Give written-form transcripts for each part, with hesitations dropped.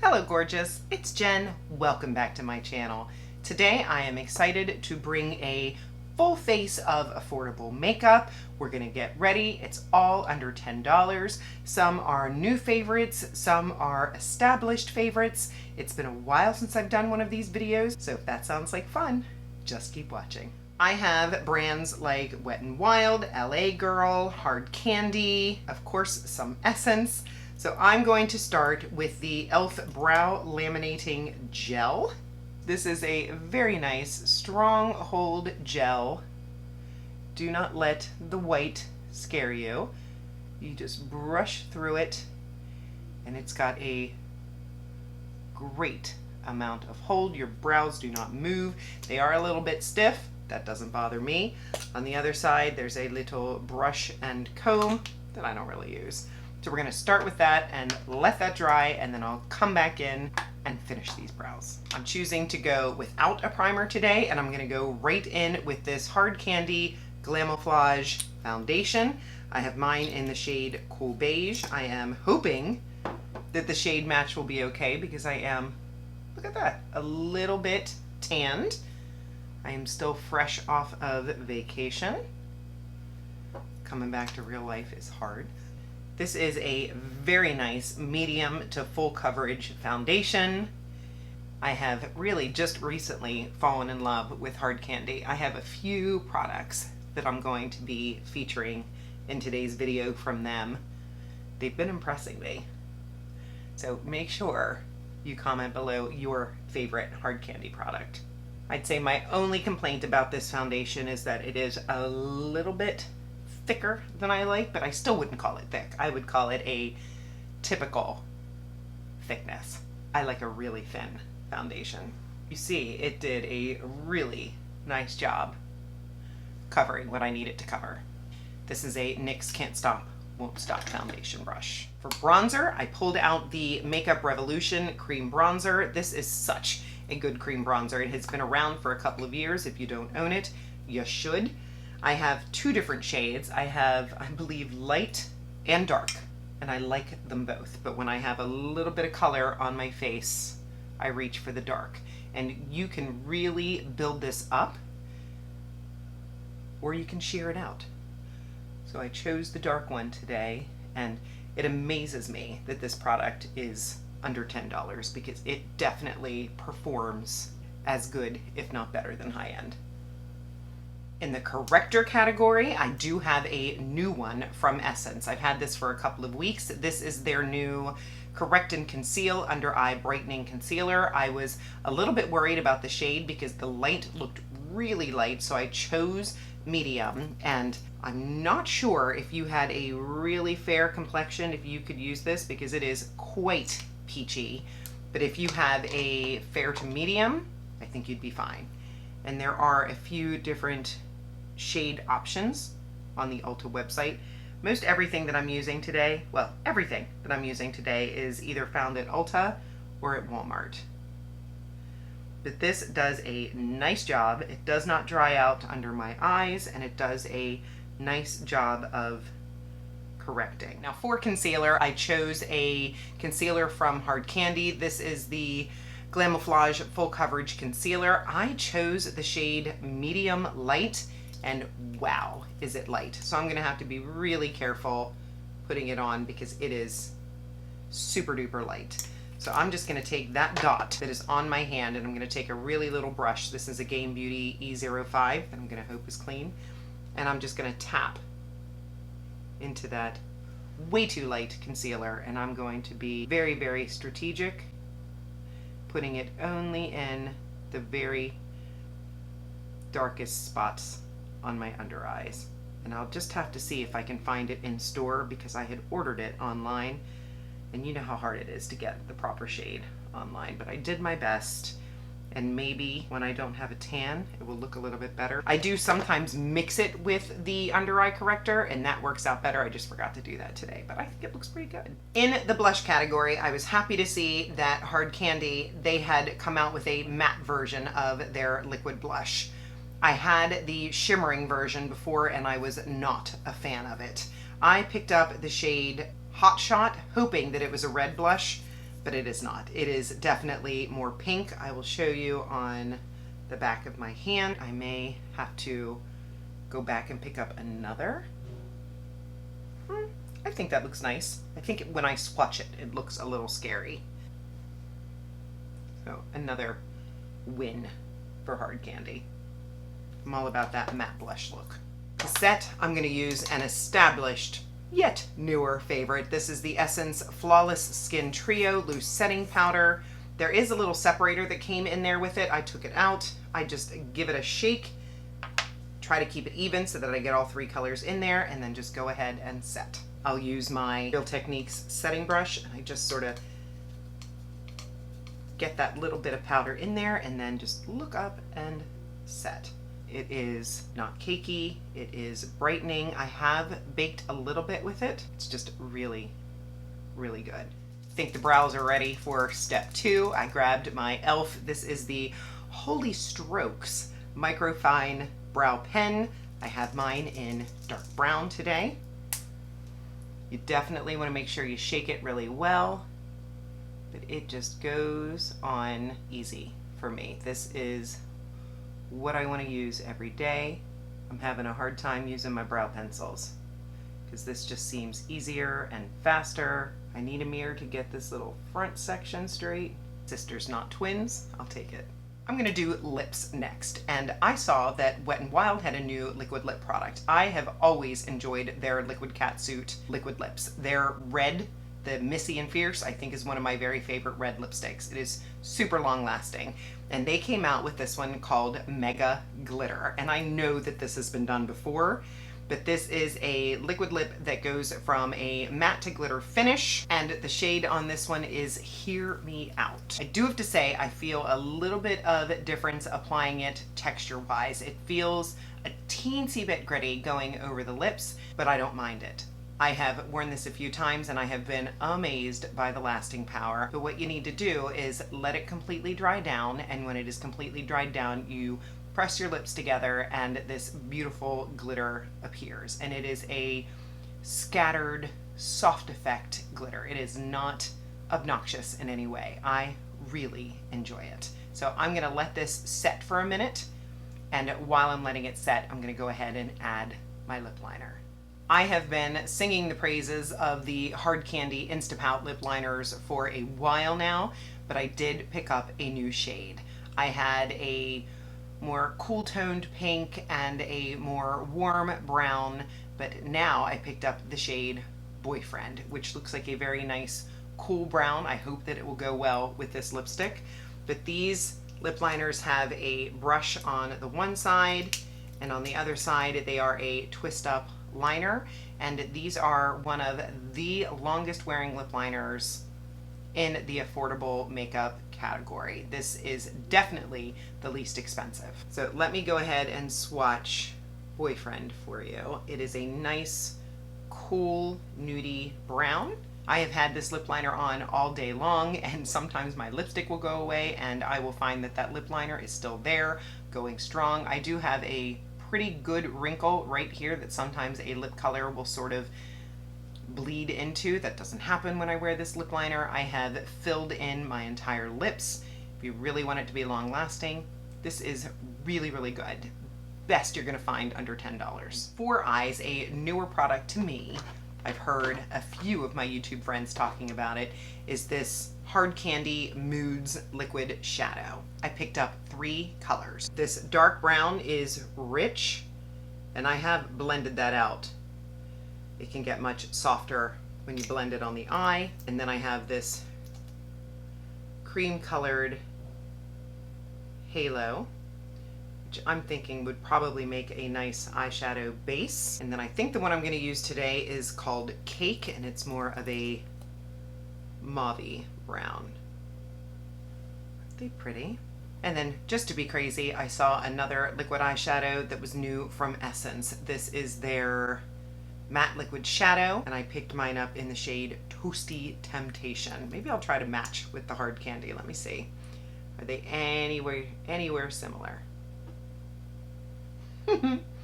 Hello gorgeous, it's Jen. Welcome back to my channel. Today I am excited to bring a full face of affordable makeup. We're gonna get ready. It's all under $10. Some are new favorites, some are established favorites. It's been a while since I've done one of these videos, so if that sounds like fun, just keep watching. I have brands like Wet n Wild, LA Girl, Hard Candy, of course some Essence. So I'm going to start with the e.l.f. Brow Laminating Gel. This is a very nice strong hold gel. Do not let the white scare you. You just brush through it and it's got a great amount of hold. Your brows do not move. They are a little bit stiff. That doesn't bother me. On the other side, there's a little brush and comb that I don't really use. So we're gonna start with that and let that dry, and then I'll come back in and finish these brows. I'm choosing to go without a primer today, and I'm gonna go right in with this Hard Candy Glamouflage foundation. I have mine in the shade Cool Beige. I am hoping that the shade match will be okay because I am, look at that, a little bit tanned. I am still fresh off of vacation. Coming back to real life is hard. This is a very nice medium to full coverage foundation. I have really just recently fallen in love with Hard Candy. I have a few products that I'm going to be featuring in today's video from them. They've been impressing me. So make sure you comment below your favorite Hard Candy product. I'd say my only complaint about this foundation is that it is a little bit thicker than I like, but I still wouldn't call it thick. I would call it a typical thickness. I like a really thin foundation. You see, it did a really nice job covering what I need it to cover. This is a NYX Can't Stop, Won't Stop foundation brush. For bronzer, I pulled out the Makeup Revolution Cream Bronzer. This is such a good cream bronzer. It has been around for a couple of years. If you don't own it, you should. I have two different shades. I have, I believe, light and dark, and I like them both. But when I have a little bit of color on my face, I reach for the dark. And you can really build this up, or you can sheer it out. So I chose the dark one today, and it amazes me that this product is under $10 because it definitely performs as good, if not better, than high-end. In the corrector category, I do have a new one from Essence. I've had this for a couple of weeks. This is their new Correct and Conceal Under Eye Brightening Concealer. I was a little bit worried about the shade because the light looked really light, so I chose medium, and I'm not sure if you had a really fair complexion if you could use this because it is quite peachy. But if you have a fair to medium, I think you'd be fine. And there are a few different shade options on the Ulta website. Most everything that I'm using today, well, everything that I'm using today is either found at Ulta or at Walmart. But this does a nice job. It does not dry out under my eyes, and it does a nice job of correcting. Now for concealer, I chose a concealer from Hard Candy. This is the Glamouflage Full Coverage Concealer. I chose the shade Medium Light, and wow, is it light. So I'm gonna have to be really careful putting it on because it is super duper light. So I'm just gonna take that dot that is on my hand, and I'm gonna take a really little brush. This is a Game Beauty E05 that I'm gonna hope is clean. And I'm just gonna tap into that way too light concealer, and I'm going to be very, very strategic, putting it only in the very darkest spots on my under eyes. And I'll just have to see if I can find it in store because I had ordered it online, and you know how hard it is to get the proper shade online, but I did my best. And maybe when I don't have a tan, it will look a little bit better. I do sometimes mix it with the under eye corrector, and that works out better. I just forgot to do that today, but I think it looks pretty good. In the blush category, I was happy to see that Hard Candy, they had come out with a matte version of their liquid blush. I had the shimmering version before, and I was not a fan of it. I picked up the shade Hot Shot, hoping that it was a red blush, but it is not. It is definitely more pink. I will show you on the back of my hand. I may have to go back and pick up another. I think that looks nice. I think when I swatch it, it looks a little scary. So another win for hard candy. I'm all about that matte blush look. The set, I'm going to use an established yet newer favorite. This is the Essence Flawless Skin Trio Loose Setting Powder. There is a little separator that came in there with it. I took it out. I just give it a shake, try to keep it even so that I get all three colors in there, and then just go ahead and set. I'll use my Real Techniques setting brush, and I just sort of get that little bit of powder in there and then just look up and set. It is not cakey, it is brightening. I have baked a little bit with it. It's just really, really good. I think the brows are ready for step 2. I grabbed my e.l.f. This is the Holy Strokes Microfine Brow Pen. I have mine in dark brown today. You definitely want to make sure you shake it really well, but it just goes on easy for me. This is what I want to use every day. I'm having a hard time using my brow pencils because this just seems easier and faster. I need a mirror to get this little front section straight. Sisters not twins, I'll take it. I'm going to do lips next, and I saw that Wet n Wild had a new liquid lip product. I have always enjoyed their Liquid Catsuit liquid lips. Their red, the Missy and Fierce, I think is one of my very favorite red lipsticks. It is super long lasting, and they came out with this one called Mega Glitter, and I know that this has been done before, but this is a liquid lip that goes from a matte to glitter finish, and the shade on this one is Hear Me Out. I do have to say I feel a little bit of difference applying it texture-wise. It feels a teensy bit gritty going over the lips, but I don't mind it. I have worn this a few times and I have been amazed by the lasting power. But what you need to do is let it completely dry down, and when it is completely dried down, you press your lips together and this beautiful glitter appears. And it is a scattered, soft effect glitter. It is not obnoxious in any way. I really enjoy it. So I'm gonna let this set for a minute, and while I'm letting it set, I'm gonna go ahead and add my lip liner. I have been singing the praises of the Hard Candy Instapout lip liners for a while now, but I did pick up a new shade. I had a more cool toned pink and a more warm brown, but now I picked up the shade Boyfriend, which looks like a very nice cool brown. I hope that it will go well with this lipstick. But these lip liners have a brush on the one side, and on the other side they are a twist up liner, and these are one of the longest wearing lip liners in the affordable makeup category. This is definitely the least expensive. So let me go ahead and swatch Boyfriend for you. It is a nice, cool, nudie brown. I have had this lip liner on all day long, and sometimes my lipstick will go away and I will find that that lip liner is still there, going strong. I do have a pretty good wrinkle right here that sometimes a lip color will sort of bleed into. That doesn't happen when I wear this lip liner. I have filled in my entire lips. If you really want it to be long lasting, this is really, really good. Best you're gonna find under $10. For eyes, a newer product to me, I've heard a few of my YouTube friends talking about it, is this Hard Candy Moods Liquid Shadow. I picked up 3 colors. This dark brown is rich, and I have blended that out. It can get much softer when you blend it on the eye. And then I have this cream colored halo, which I'm thinking would probably make a nice eyeshadow base. And then I think the one I'm going to use today is called Cake, and it's more of a mauve-y brown. Aren't they pretty? And then, just to be crazy, I saw another liquid eyeshadow that was new from Essence. This is their matte liquid shadow, and I picked mine up in the shade Toasty Temptation. Maybe I'll try to match with the Hard Candy. Let me see. Are they anywhere similar?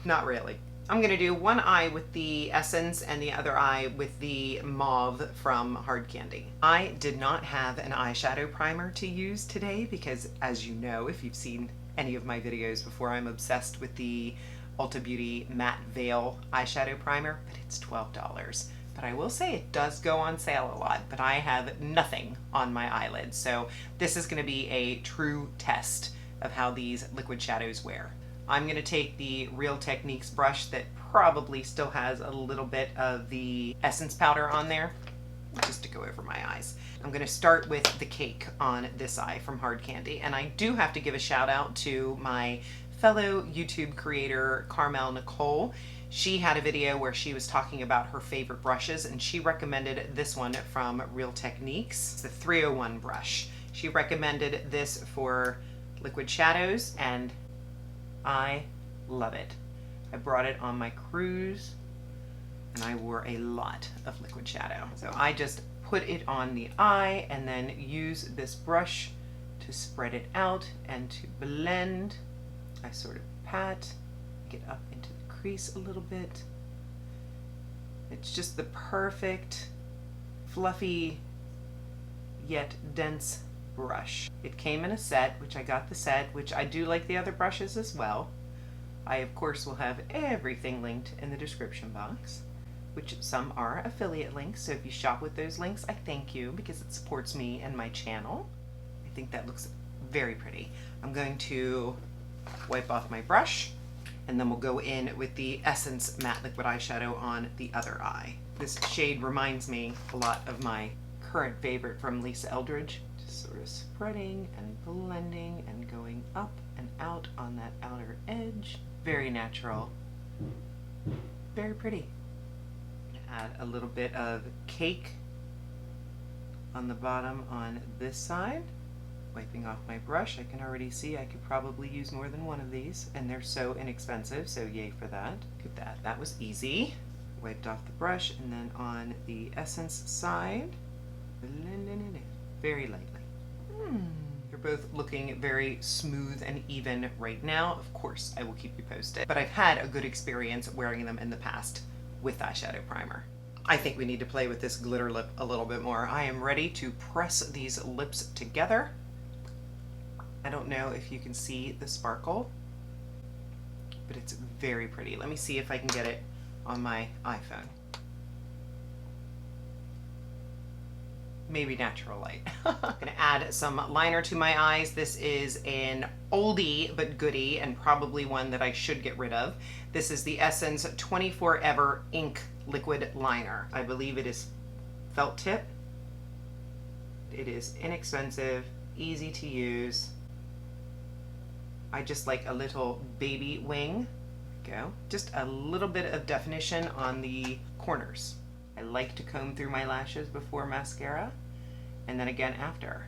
Not really. I'm gonna do one eye with the Essence and the other eye with the Mauve from Hard Candy. I did not have an eyeshadow primer to use today because, as you know, if you've seen any of my videos before, I'm obsessed with the Ulta Beauty Matte Veil eyeshadow primer, but it's $12. But I will say it does go on sale a lot, but I have nothing on my eyelids. So this is gonna be a true test of how these liquid shadows wear. I'm gonna take the Real Techniques brush that probably still has a little bit of the Essence powder on there, just to go over my eyes. I'm gonna start with the cake on this eye from Hard Candy. And I do have to give a shout out to my fellow YouTube creator, Carmel Nicole. She had a video where she was talking about her favorite brushes, and she recommended this one from Real Techniques, it's the 301 brush. She recommended this for liquid shadows, and I love it. I brought it on my cruise, and I wore a lot of liquid shadow. So I just put it on the eye and then use this brush to spread it out and to blend. I sort of pat, get up into the crease a little bit. It's just the perfect, fluffy, yet dense brush. It came in a set, which I got the set, which I do like the other brushes as well. I, of course, will have everything linked in the description box, which some are affiliate links, so if you shop with those links, I thank you because it supports me and my channel. I think that looks very pretty. I'm going to wipe off my brush, and then we'll go in with the Essence Matte Liquid Eyeshadow on the other eye. This shade reminds me a lot of my current favorite from Lisa Eldridge. Just sort of spreading and blending and going up and out on that outer edge. Very natural. Very pretty. Add a little bit of cake on the bottom on this side. Wiping off my brush, I can already see I could probably use more than one of these, and they're so inexpensive, so yay for that. Look at that, that was easy. Wiped off the brush, and then on the Essence side, blending it very lightly. They're both looking very smooth and even right now. Of course, I will keep you posted, but I've had a good experience wearing them in the past with eyeshadow primer. I think we need to play with this glitter lip a little bit more. I am ready to press these lips together. I don't know if you can see the sparkle, but it's very pretty. Let me see if I can get it on my iPhone. Maybe natural light. I'm gonna add some liner to my eyes. This is an oldie but goodie, and probably one that I should get rid of. This is the Essence 24 Ever Ink Liquid Liner. I believe it is felt tip. It is inexpensive, easy to use. I just like a little baby wing. Go. Just a little bit of definition on the corners. I like to comb through my lashes before mascara, and then again after.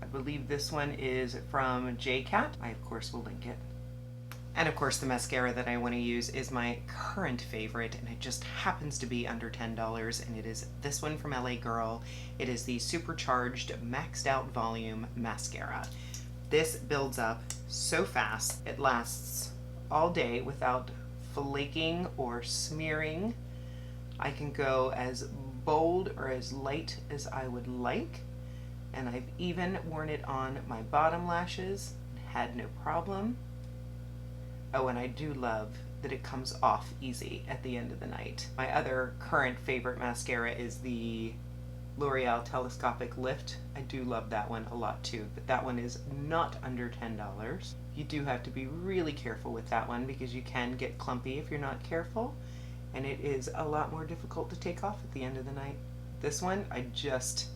I believe this one is from JCat. I, of course, will link it. And of course, the mascara that I want to use is my current favorite, and it just happens to be under $10, and it is this one from LA Girl. It is the Supercharged Maxed Out Volume Mascara. This builds up so fast. It lasts all day without flaking or smearing. I can go as bold or as light as I would like, and I've even worn it on my bottom lashes and had no problem. Oh, and I do love that it comes off easy at the end of the night. My other current favorite mascara is the L'Oreal Telescopic Lift. I do love that one a lot too, but that one is not under $10. You do have to be really careful with that one because you can get clumpy if you're not careful, and it is a lot more difficult to take off at the end of the night. This one, I just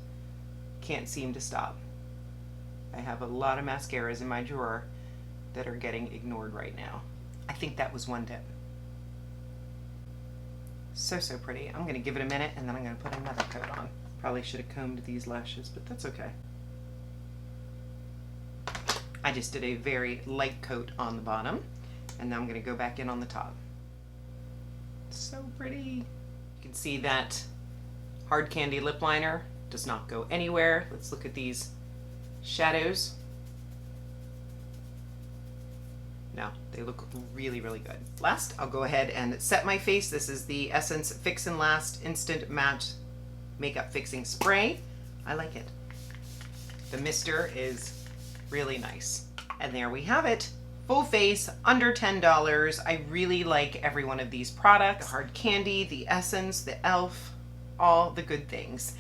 can't seem to stop. I have a lot of mascaras in my drawer that are getting ignored right now. I think that was one tip. So pretty. I'm gonna give it a minute and then I'm gonna put another coat on. Probably should have combed these lashes, but that's okay. I just did a very light coat on the bottom, and now I'm gonna go back in on the top. So pretty. You can see that Hard Candy lip liner does not go anywhere. Let's look at these shadows. No, they look really, really good. Last, I'll go ahead and set my face. This is the Essence Fix and Last Instant Matte Makeup Fixing Spray. I like it. The mister is really nice. And there we have it. Full face, under $10. I really like every one of these products. The Hard Candy, the Essence, the e.l.f., all the good things.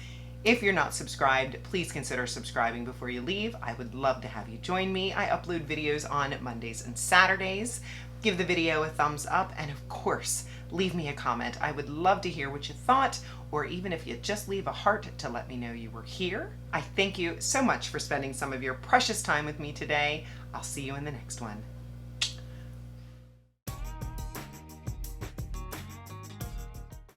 If you're not subscribed, please consider subscribing before you leave. I would love to have you join me. I upload videos on Mondays and Saturdays. Give the video a thumbs up, and of course, leave me a comment. I would love to hear what you thought, or even if you just leave a heart to let me know you were here. I thank you so much for spending some of your precious time with me today. I'll see you in the next one.